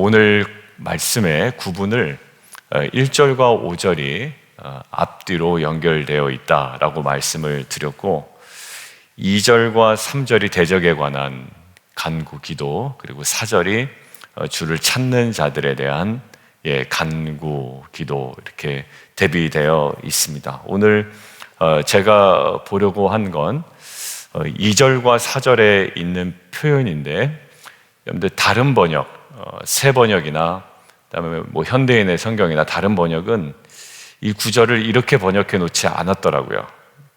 오늘 말씀의 구분을 1절과 5절이 앞뒤로 연결되어 있다라고 말씀을 드렸고 2절과 3절이 대적에 관한 간구 기도, 그리고 4절이 주를 찾는 자들에 대한 간구 기도, 이렇게 대비되어 있습니다. 오늘 제가 보려고 한 건 2절과 4절에 있는 표현인데, 여러분들 다른 번역, 새 번역이나 그다음에 현대인의 성경이나 다른 번역은 이 구절을 이렇게 번역해 놓지 않았더라고요.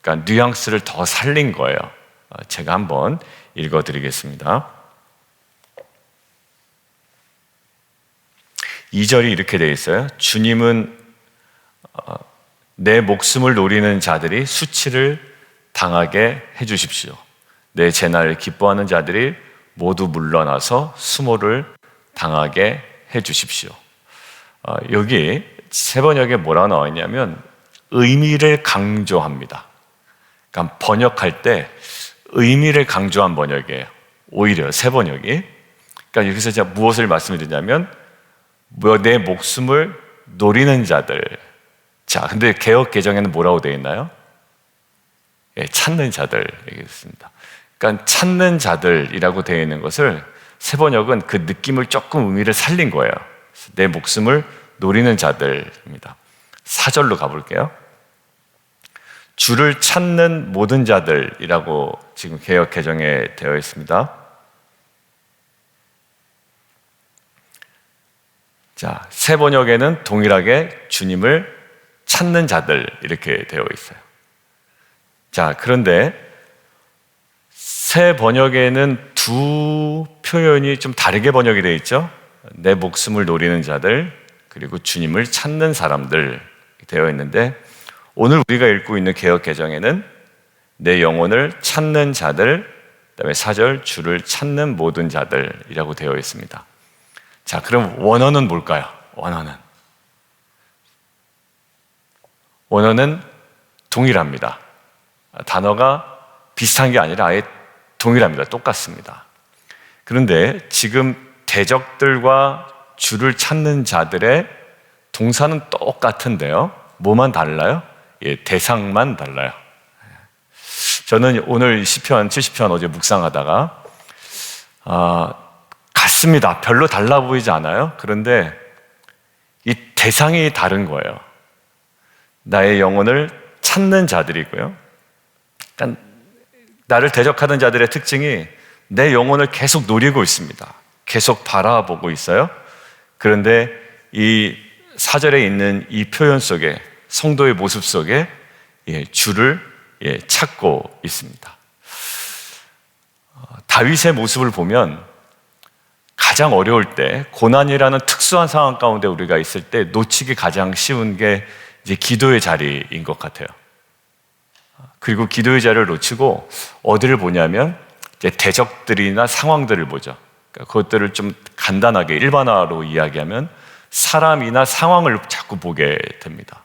그러니까 뉘앙스를 더 살린 거예요. 제가 한번 읽어드리겠습니다. 2절이 이렇게 되어 있어요. 주님은 내 목숨을 노리는 자들이 수치를 당하게 해주십시오. 내 재난을 기뻐하는 자들이 모두 물러나서 수모를 당하게 해주십시오. 여기 새 번역에 뭐라고 나와 있냐면 의미를 강조합니다. 그러니까 번역할 때 의미를 강조한 번역이에요. 오히려 새 번역이. 그러니까 여기서 제가 무엇을 말씀드리냐면 내 목숨을 노리는 자들. 자, 근데 개역 개정에는 뭐라고 되어 있나요? 찾는 자들 얘기했습니다. 그러니까 찾는 자들이라고 되어 있는 것을 새 번역은 그 느낌을 조금 의미를 살린 거예요. 내 목숨을 노리는 자들입니다. 4절로 가볼게요. 주를 찾는 모든 자들이라고 지금 개역 개정에 되어 있습니다. 자, 새 번역에는 동일하게 주님을 찾는 자들 이렇게 되어 있어요. 자, 그런데 새 번역에는 두 표현이 좀 다르게 번역이 되어 있죠. 내 목숨을 노리는 자들, 그리고 주님을 찾는 사람들 되어 있는데, 오늘 우리가 읽고 있는 개역 개정에는 내 영혼을 찾는 자들, 그다음에 4절 주를 찾는 모든 자들이라고 되어 있습니다. 자, 그럼 원어는 뭘까요? 원어는 동일합니다. 단어가 비슷한 게 아니라 아예 동일합니다. 똑같습니다. 그런데 지금 대적들과 주를 찾는 자들의 동사는 똑같은데요. 뭐만 달라요? 대상만 달라요. 저는 오늘 시편 70편 어제 묵상하다가 같습니다. 별로 달라 보이지 않아요? 그런데 이 대상이 다른 거예요. 나의 영혼을 찾는 자들이고요. 그러니까 나를 대적하는 자들의 특징이 내 영혼을 계속 노리고 있습니다. 계속 바라보고 있어요. 그런데 이 4절에 있는 이 표현 속에, 성도의 모습 속에 주를 찾고 있습니다. 다윗의 모습을 보면 가장 어려울 때, 고난이라는 특수한 상황 가운데 우리가 있을 때 놓치기 가장 쉬운 게 이제 기도의 자리인 것 같아요. 그리고 기도의 자리를 놓치고 어디를 보냐면 이제 대적들이나 상황들을 보죠. 그러니까 그것들을 좀 간단하게 일반화로 이야기하면 사람이나 상황을 자꾸 보게 됩니다.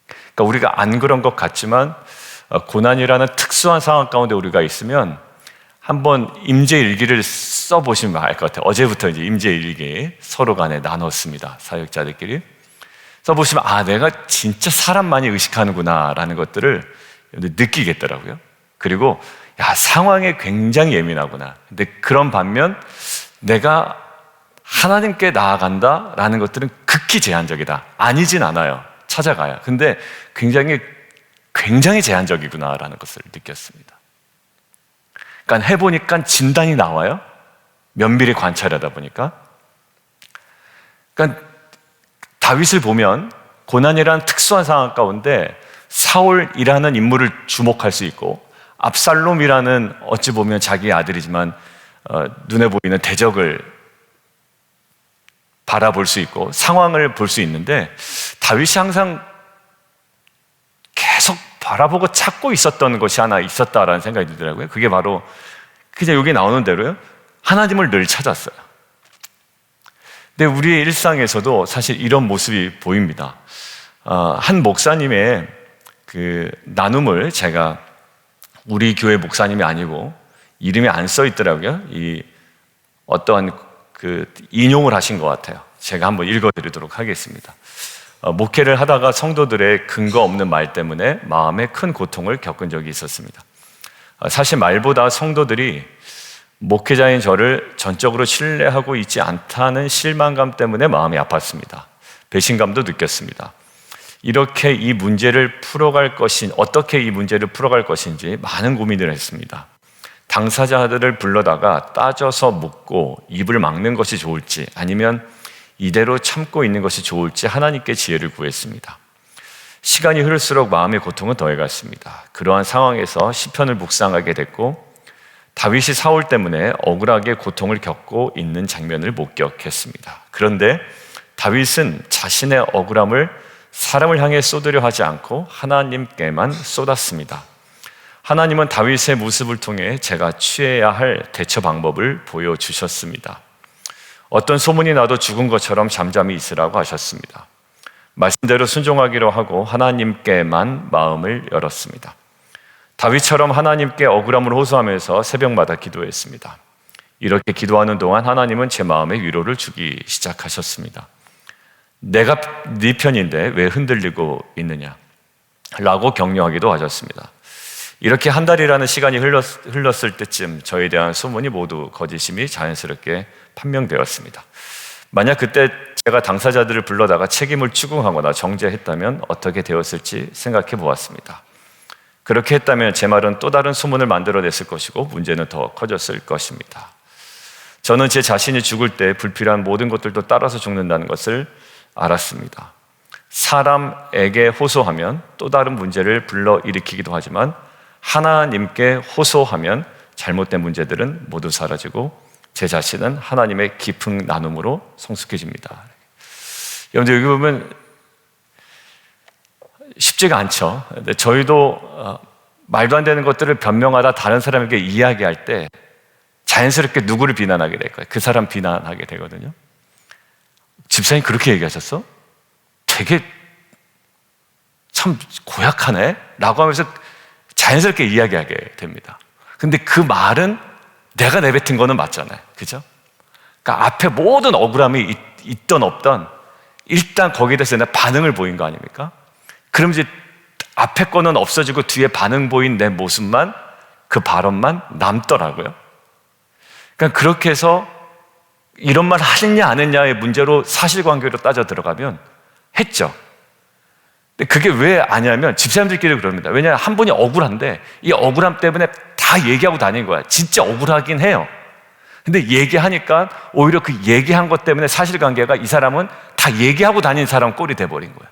그러니까 우리가 안 그런 것 같지만 고난이라는 특수한 상황 가운데 우리가 있으면 한번 임재일기를 써보시면 알 것 같아요. 어제부터 이제 임재일기 서로 간에 나눴습니다. 사역자들끼리. 써보시면 내가 진짜 사람 많이 의식하는구나 라는 것들을 느끼겠더라고요. 그리고 상황에 굉장히 예민하구나. 근데 그런 반면 내가 하나님께 나아간다 라는 것들은 극히 제한적이다. 아니진 않아요. 찾아가요. 근데 굉장히 제한적이구나 라는 것을 느꼈습니다. 그러니까 해보니까 진단이 나와요. 면밀히 관찰하다 보니까. 그러니까 다윗을 보면 고난이라는 특수한 상황 가운데 사울이라는 인물을 주목할 수 있고, 압살롬이라는 어찌 보면 자기 아들이지만 눈에 보이는 대적을 바라볼 수 있고 상황을 볼 수 있는데, 다윗이 항상 계속 바라보고 찾고 있었던 것이 하나 있었다라는 생각이 들더라고요. 그게 바로 그냥 여기 나오는 대로요, 하나님을 늘 찾았어요. 근데 우리의 일상에서도 사실 이런 모습이 보입니다. 한 목사님의 그 나눔을 제가, 우리 교회 목사님이 아니고 이름이 안 써 있더라고요. 이 어떠한 인용을 하신 것 같아요. 제가 한번 읽어드리도록 하겠습니다. 목회를 하다가 성도들의 근거 없는 말 때문에 마음에 큰 고통을 겪은 적이 있었습니다. 사실 말보다 성도들이 목회자인 저를 전적으로 신뢰하고 있지 않다는 실망감 때문에 마음이 아팠습니다. 배신감도 느꼈습니다. 어떻게 이 문제를 풀어갈 것인지 많은 고민을 했습니다. 당사자들을 불러다가 따져서 묻고 입을 막는 것이 좋을지 아니면 이대로 참고 있는 것이 좋을지 하나님께 지혜를 구했습니다. 시간이 흐를수록 마음의 고통은 더해갔습니다. 그러한 상황에서 시편을 묵상하게 됐고 다윗이 사울 때문에 억울하게 고통을 겪고 있는 장면을 목격했습니다. 그런데 다윗은 자신의 억울함을 사람을 향해 쏟으려 하지 않고 하나님께만 쏟았습니다. 하나님은 다윗의 모습을 통해 제가 취해야 할 대처 방법을 보여주셨습니다. 어떤 소문이 나도 죽은 것처럼 잠잠히 있으라고 하셨습니다. 말씀대로 순종하기로 하고 하나님께만 마음을 열었습니다. 다윗처럼 하나님께 억울함을 호소하면서 새벽마다 기도했습니다. 이렇게 기도하는 동안 하나님은 제 마음에 위로를 주기 시작하셨습니다. 내가 네 편인데 왜 흔들리고 있느냐? 라고 격려하기도 하셨습니다. 이렇게 한 달이라는 시간이 흘렀을 때쯤 저에 대한 소문이 모두 거짓임이 자연스럽게 판명되었습니다. 만약 그때 제가 당사자들을 불러다가 책임을 추궁하거나 정죄했다면 어떻게 되었을지 생각해 보았습니다. 그렇게 했다면 제 말은 또 다른 소문을 만들어냈을 것이고 문제는 더 커졌을 것입니다. 저는 제 자신이 죽을 때 불필요한 모든 것들도 따라서 죽는다는 것을 알았습니다. 사람에게 호소하면 또 다른 문제를 불러일으키기도 하지만 하나님께 호소하면 잘못된 문제들은 모두 사라지고 제 자신은 하나님의 깊은 나눔으로 성숙해집니다. 여러분들 여기 보면 쉽지가 않죠. 근데 저희도 말도 안 되는 것들을 변명하다 다른 사람에게 이야기할 때 자연스럽게 누구를 비난하게 될 거예요. 그 사람 비난하게 되거든요. 집사님 그렇게 얘기하셨어? 되게 참 고약하네? 라고 하면서 자연스럽게 이야기하게 됩니다. 근데 그 말은 내가 내뱉은 거는 맞잖아요. 그죠? 그러니까 앞에 모든 억울함이 있던 없던 일단 거기에 대해서 내 반응을 보인 거 아닙니까? 그럼 이제 앞에 거는 없어지고 뒤에 반응 보인 내 모습만, 그 발언만 남더라고요. 그러니까 그렇게 해서 이런 말 하느냐 안 했냐의 문제로 사실관계로 따져 들어가면 했죠. 근데 그게 왜 아냐면 집사님들끼리 그럽니다. 왜냐하면 한 분이 억울한데 이 억울함 때문에 다 얘기하고 다닌 거야. 진짜 억울하긴 해요. 근데 얘기하니까 오히려 그 얘기한 것 때문에 사실관계가 이 사람은 다 얘기하고 다닌 사람 꼴이 돼버린 거예요.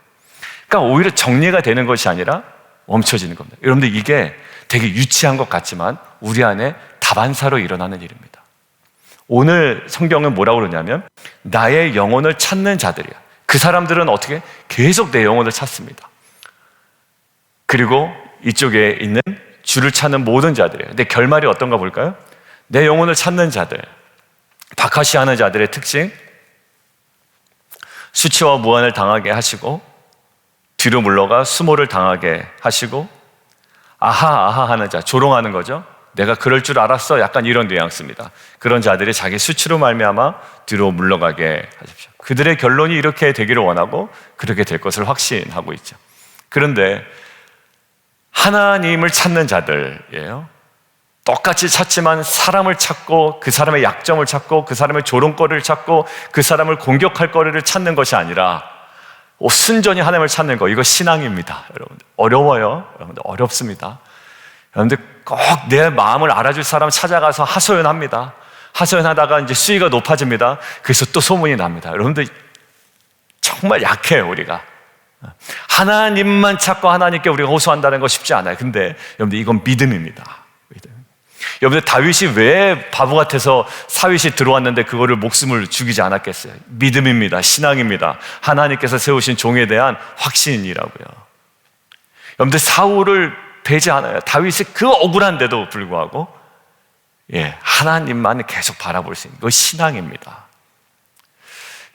그러니까 오히려 정리가 되는 것이 아니라 멈춰지는 겁니다. 여러분들 이게 되게 유치한 것 같지만 우리 안에 다반사로 일어나는 일입니다. 오늘 성경은 뭐라고 그러냐면 나의 영혼을 찾는 자들이야. 그 사람들은 어떻게? 계속 내 영혼을 찾습니다. 그리고 이쪽에 있는 주를 찾는 모든 자들이에요. 근데 결말이 어떤가 볼까요? 내 영혼을 찾는 자들, 박하시하는 자들의 특징, 수치와 무한을 당하게 하시고 뒤로 물러가 수모를 당하게 하시고 아하 하는 자, 조롱하는 거죠. 내가 그럴 줄 알았어. 약간 이런 뉘앙스입니다. 그런 자들이 자기 수치로 말미암아 뒤로 물러가게 하십시오. 그들의 결론이 이렇게 되기를 원하고 그렇게 될 것을 확신하고 있죠. 그런데 하나님을 찾는 자들이에요. 똑같이 찾지만 사람을 찾고 그 사람의 약점을 찾고 그 사람의 조롱거리를 찾고 그 사람을 공격할 거리를 찾는 것이 아니라 순전히 하나님을 찾는 거, 이거 신앙입니다. 여러분들 어려워요. 여러분들 어렵습니다. 여러분들 꼭 내 마음을 알아줄 사람 찾아가서 하소연합니다. 하소연하다가 이제 수위가 높아집니다. 그래서 또 소문이 납니다. 여러분들 정말 약해요, 우리가. 하나님만 찾고 하나님께 우리가 호소한다는 거 쉽지 않아요. 근데 여러분들 이건 믿음입니다. 여러분들 다윗이 왜 바보 같아서 사윗이 들어왔는데 그거를 목숨을 죽이지 않았겠어요? 믿음입니다. 신앙입니다. 하나님께서 세우신 종에 대한 확신이라고요. 여러분들 사울을 배지 않아요. 다윗이 그 억울한데도 불구하고 하나님만 계속 바라볼 수 있는 거 신앙입니다.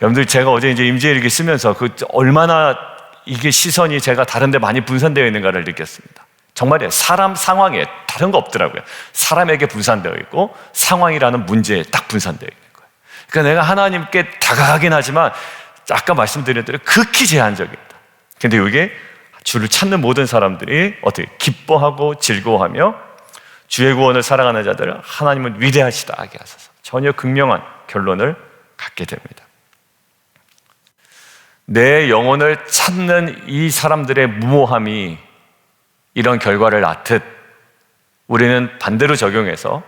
여러분들 제가 어제 이제 임재일기 쓰면서 얼마나 이게 시선이 제가 다른 데 많이 분산되어 있는가를 느꼈습니다. 정말이에요. 사람 상황에 다른 거 없더라고요. 사람에게 분산되어 있고 상황이라는 문제에 딱 분산되어 있는 거예요. 그러니까 내가 하나님께 다가가긴 하지만 아까 말씀드린 대로 극히 제한적이다. 근데 이게 주를 찾는 모든 사람들이 어떻게 기뻐하고 즐거워하며 주의 구원을 사랑하는 자들을 하나님은 위대하시다 하게 하소서. 전혀 극명한 결론을 갖게 됩니다. 내 영혼을 찾는 이 사람들의 무모함이 이런 결과를 낳듯 우리는 반대로 적용해서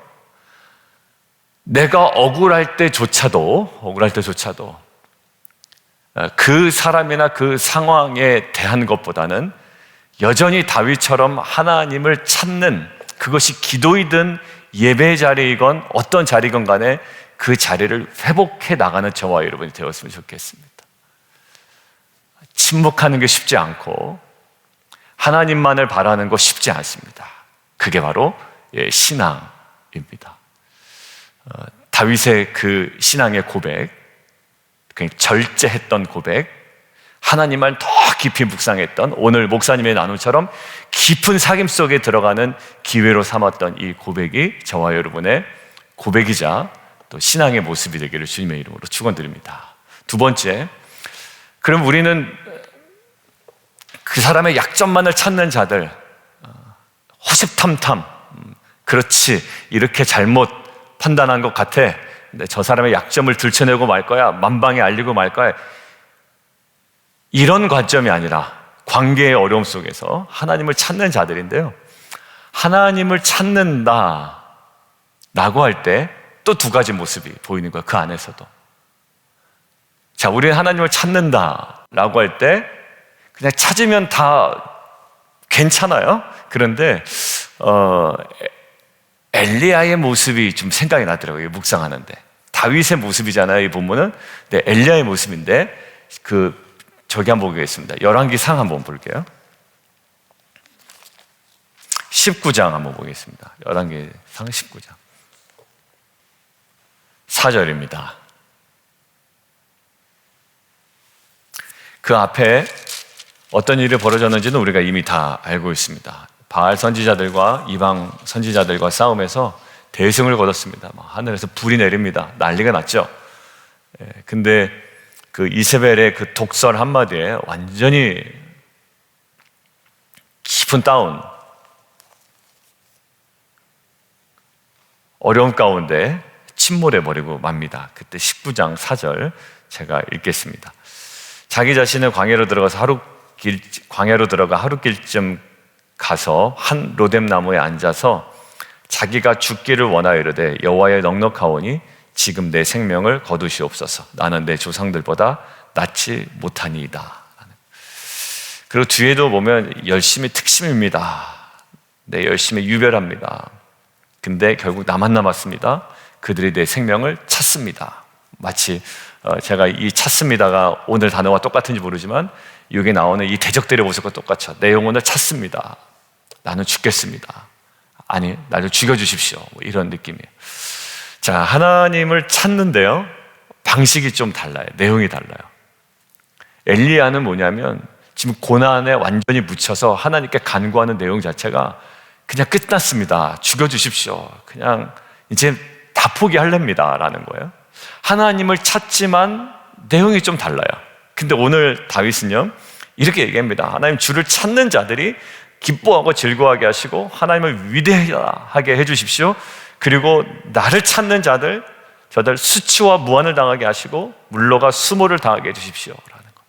내가 억울할 때조차도 그 사람이나 그 상황에 대한 것보다는 여전히 다윗처럼 하나님을 찾는, 그것이 기도이든 예배의 자리이건 어떤 자리건 간에 그 자리를 회복해 나가는 저와 여러분이 되었으면 좋겠습니다. 침묵하는 게 쉽지 않고 하나님만을 바라는 거 쉽지 않습니다. 그게 바로 신앙입니다. 다윗의 그 신앙의 고백, 절제했던 고백, 하나님만 더 깊이 묵상했던, 오늘 목사님의 나눔처럼 깊은 사귐 속에 들어가는 기회로 삼았던 이 고백이 저와 여러분의 고백이자 또 신앙의 모습이 되기를 주님의 이름으로 축원드립니다. 두 번째, 그럼 우리는 그 사람의 약점만을 찾는 자들, 호십탐탐, 그렇지, 이렇게 잘못 판단한 것 같아, 근데 저 사람의 약점을 들춰내고 말 거야, 만방에 알리고 말 거야, 이런 관점이 아니라 관계의 어려움 속에서 하나님을 찾는 자들인데요, 하나님을 찾는다 라고 할 때 또 두 가지 모습이 보이는 거예요. 그 안에서도. 자, 우리는 하나님을 찾는다 라고 할 때 그냥 찾으면 다 괜찮아요. 그런데 엘리야의 모습이 좀 생각이 나더라고요. 묵상하는데. 다윗의 모습이잖아요, 이 본문은. 네, 엘리야의 모습인데 저기 한번 보겠습니다. 열왕기상 한번 볼게요. 19장 한번 보겠습니다. 열왕기상 19장 4절입니다. 그 앞에 어떤 일이 벌어졌는지는 우리가 이미 다 알고 있습니다. 바알 선지자들과 이방 선지자들과 싸움에서 대승을 거뒀습니다. 하늘에서 불이 내립니다. 난리가 났죠. 근데 그 이세벨의 그 독설 한마디에 완전히 깊은 다운, 어려움 가운데 침몰해버리고 맙니다. 그때 19장 4절 제가 읽겠습니다. 자기 자신은 광야로 들어가 하루길쯤 가서 한 로뎀 나무에 앉아서 자기가 죽기를 원하여 이르되 여호와의 넉넉하오니 지금 내 생명을 거두시옵소서. 나는 내 조상들보다 낫지 못하니이다. 그리고 뒤에도 보면 열심히 특심입니다. 네, 열심히 유별합니다. 근데 결국 나만 남았습니다. 그들이 내 생명을 찾습니다. 마치 제가 이 찾습니다가 오늘 단어와 똑같은지 모르지만 여기 나오는 이 대적들의 모습과 똑같죠. 내 영혼을 찾습니다. 나는 죽겠습니다. 아니, 나를 죽여주십시오. 이런 느낌이에요. 자, 하나님을 찾는데요, 방식이 좀 달라요. 내용이 달라요. 엘리야는 뭐냐면 지금 고난에 완전히 묻혀서 하나님께 간구하는 내용 자체가 그냥 끝났습니다. 죽여주십시오. 그냥 이제 다 포기할랍니다 라는 거예요. 하나님을 찾지만 내용이 좀 달라요. 근데 오늘 다윗은요, 이렇게 얘기합니다. 하나님, 주를 찾는 자들이 기뻐하고 즐거워하게 하시고 하나님을 위대하게 해주십시오. 그리고 나를 찾는 자들, 저들 수치와 무한을 당하게 하시고 물러가 수모를 당하게 해주십시오 라는 거.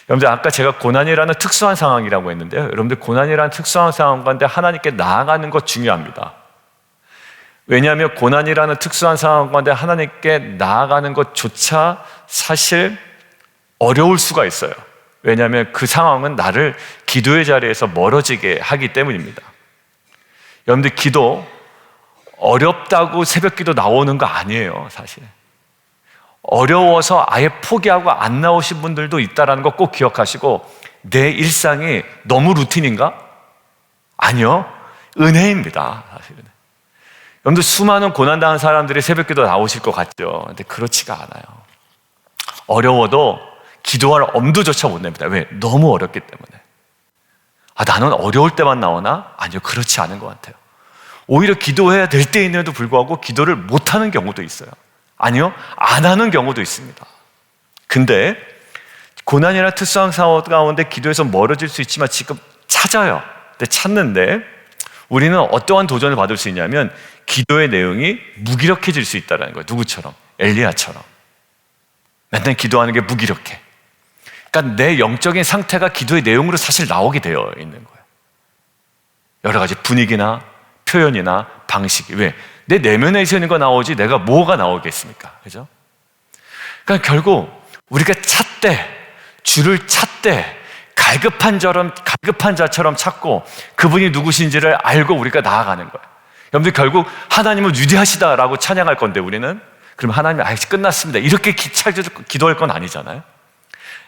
여러분들, 아까 제가 고난이라는 특수한 상황이라고 했는데요, 여러분들, 고난이라는 특수한 상황 가운데 하나님께 나아가는 것 중요합니다. 왜냐하면 고난이라는 특수한 상황 가운데 하나님께 나아가는 것조차 사실 어려울 수가 있어요. 왜냐하면 그 상황은 나를 기도의 자리에서 멀어지게 하기 때문입니다. 여러분들, 기도 어렵다고 새벽 기도 나오는 거 아니에요. 사실 어려워서 아예 포기하고 안 나오신 분들도 있다는 거 꼭 기억하시고, 내 일상이 너무 루틴인가? 아니요, 은혜입니다. 사실은 여러분들, 수많은 고난당한 사람들이 새벽 기도 나오실 것 같죠. 근데 그렇지가 않아요. 어려워도 기도할 엄두조차 못 냅니다. 왜? 너무 어렵기 때문에. 나는 어려울 때만 나오나? 아니요, 그렇지 않은 것 같아요. 오히려 기도해야 될 때인데도 불구하고 기도를 못하는 경우도 있어요. 아니요, 안 하는 경우도 있습니다. 근데 고난이나 특수한 상황 가운데 기도에서 멀어질 수 있지만 지금 찾아요. 근데 찾는데 우리는 어떠한 도전을 받을 수 있냐면 기도의 내용이 무기력해질 수 있다는 거예요. 누구처럼? 엘리야처럼. 맨날 기도하는 게 무기력해. 그러니까 내 영적인 상태가 기도의 내용으로 사실 나오게 되어 있는 거예요. 여러 가지 분위기나 표현이나 방식이. 왜? 내 내면에 있는 거 나오지 내가 뭐가 나오겠습니까? 그죠? 그러니까 결국 우리가 찾되, 주를 찾되 갈급한 자처럼 찾고 그분이 누구신지를 알고 우리가 나아가는 거예요. 여러분들 결국 하나님은 위대하시다라고 찬양할 건데 우리는 그럼 하나님이 끝났습니다 이렇게 기도할 건 아니잖아요.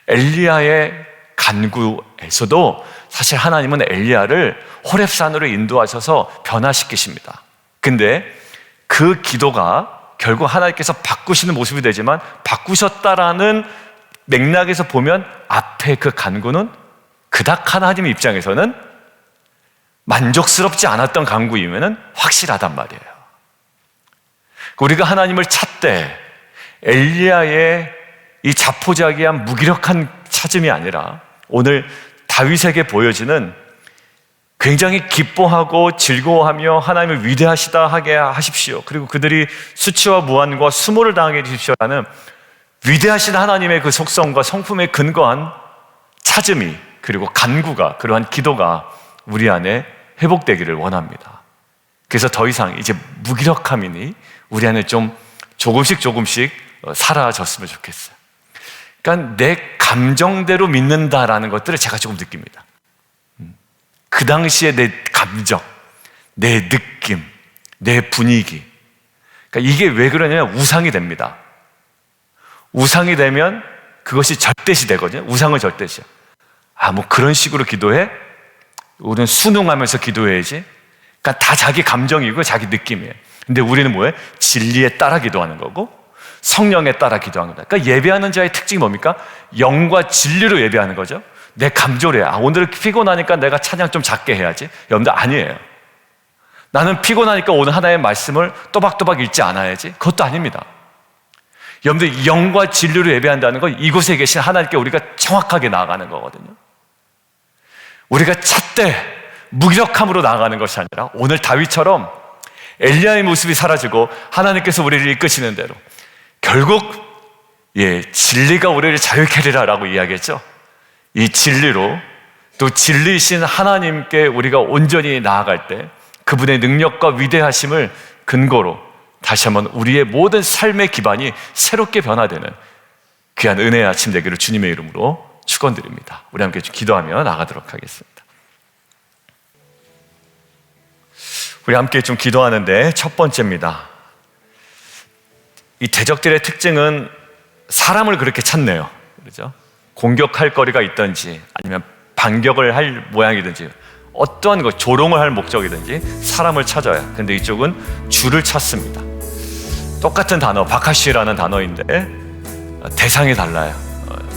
엘리야의 간구에서도 사실 하나님은 엘리야를 호렙산으로 인도하셔서 변화시키십니다. 근데 그 기도가 결국 하나님께서 바꾸시는 모습이 되지만 바꾸셨다라는 맥락에서 보면 앞에 그 간구는 그닥 하나님 입장에서는 만족스럽지 않았던 간구이면 확실하단 말이에요. 우리가 하나님을 찾되 엘리야의 이 자포자기한 무기력한 찾음이 아니라 오늘 다윗에게 보여지는 굉장히 기뻐하고 즐거워하며 하나님을 위대하시다 하게 하십시오. 그리고 그들이 수치와 무한과 수모를 당하게 해주십시오라는 위대하신 하나님의 그 속성과 성품에 근거한 찾음이 그리고 간구가 그러한 기도가 우리 안에 회복되기를 원합니다. 그래서 더 이상 이제 무기력함이니 우리 안에 좀 조금씩 사라졌으면 좋겠어요. 그러니까 내 감정대로 믿는다라는 것들을 제가 조금 느낍니다. 그 당시에 내 감정, 내 느낌, 내 분위기. 그러니까 이게 왜 그러냐면 우상이 됩니다. 우상이 되면 그것이 절대시 되거든요. 우상은 절대시야. 뭐 그런 식으로 기도해? 우리는 순응하면서 기도해야지. 그러니까 다 자기 감정이고 자기 느낌이에요. 근데 우리는 뭐예요? 진리에 따라 기도하는 거고 성령에 따라 기도하는 거다. 그러니까 예배하는 자의 특징이 뭡니까? 영과 진리로 예배하는 거죠. 내 감정에 오늘 피곤하니까 내가 찬양 좀 작게 해야지. 여러분들 아니에요. 나는 피곤하니까 오늘 하나의 말씀을 또박또박 읽지 않아야지. 그것도 아닙니다. 여러분들 영과 진리로 예배한다는 건 이곳에 계신 하나님께 우리가 정확하게 나아가는 거거든요. 우리가 찾되 무기력함으로 나아가는 것이 아니라 오늘 다윗처럼 엘리야의 모습이 사라지고 하나님께서 우리를 이끄시는 대로 결국 진리가 우리를 자유케 하리라라고 이야기했죠. 이 진리로 또 진리이신 하나님께 우리가 온전히 나아갈 때 그분의 능력과 위대하심을 근거로 다시 한번 우리의 모든 삶의 기반이 새롭게 변화되는 귀한 은혜의 아침 되기를 주님의 이름으로 축원드립니다. 우리 함께 기도하며 나가도록 하겠습니다. 우리 함께 좀 기도하는데 첫 번째입니다. 이 대적들의 특징은 사람을 그렇게 찾네요. 그렇죠? 공격할 거리가 있든지 아니면 반격을 할 모양이든지 어떠한 것, 조롱을 할 목적이든지 사람을 찾아요. 근데 이쪽은 주를 찾습니다. 똑같은 단어, 바카시라는 단어인데 대상이 달라요.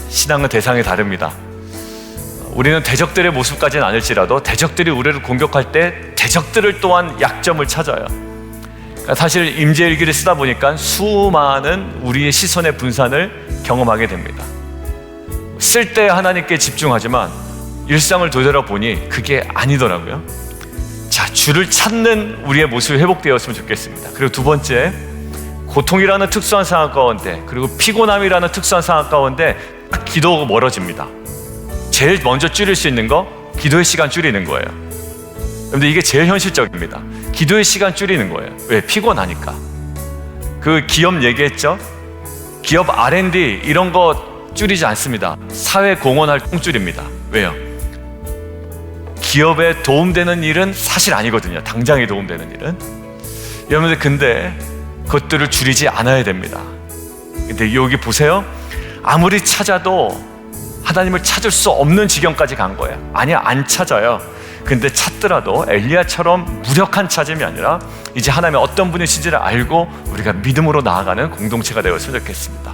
신앙은 대상이 다릅니다. 우리는 대적들의 모습까지는 아닐지라도 대적들이 우리를 공격할 때 대적들을 또한 약점을 찾아요. 그러니까 사실 임재일기를 쓰다 보니까 수많은 우리의 시선의 분산을 경험하게 됩니다. 쓸 때 하나님께 집중하지만 일상을 되돌아보니 그게 아니더라고요. 자, 주를 찾는 우리의 모습이 회복되었으면 좋겠습니다. 그리고 두 번째, 고통이라는 특수한 상황 가운데 그리고 피곤함이라는 특수한 상황 가운데 딱 기도가 멀어집니다. 제일 먼저 줄일 수 있는 거 기도의 시간 줄이는 거예요. 그런데 이게 제일 현실적입니다. 기도의 시간 줄이는 거예요. 왜? 피곤하니까. 그 기업 얘기했죠? 기업 R&D 이런 거 줄이지 않습니다. 사회 공헌 활동 줄입니다. 왜요? 기업에 도움되는 일은 사실 아니거든요. 당장에 도움되는 일은. 여러분들 근데 그것들을 줄이지 않아야 됩니다. 근데 여기 보세요. 아무리 찾아도 하나님을 찾을 수 없는 지경까지 간 거예요. 아니야, 안 찾아요. 근데 찾더라도 엘리야처럼 무력한 찾음이 아니라 이제 하나님의 어떤 분이신지를 알고 우리가 믿음으로 나아가는 공동체가 되었으면 좋겠습니다.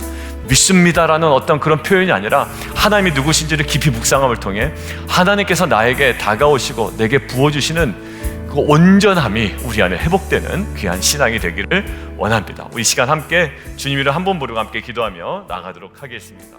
믿습니다라는 어떤 그런 표현이 아니라 하나님이 누구신지를 깊이 묵상함을 통해 하나님께서 나에게 다가오시고 내게 부어주시는 그 온전함이 우리 안에 회복되는 귀한 신앙이 되기를 원합니다. 우리 이 시간 함께 주님 이름 한 번 부르고 함께 기도하며 나가도록 하겠습니다.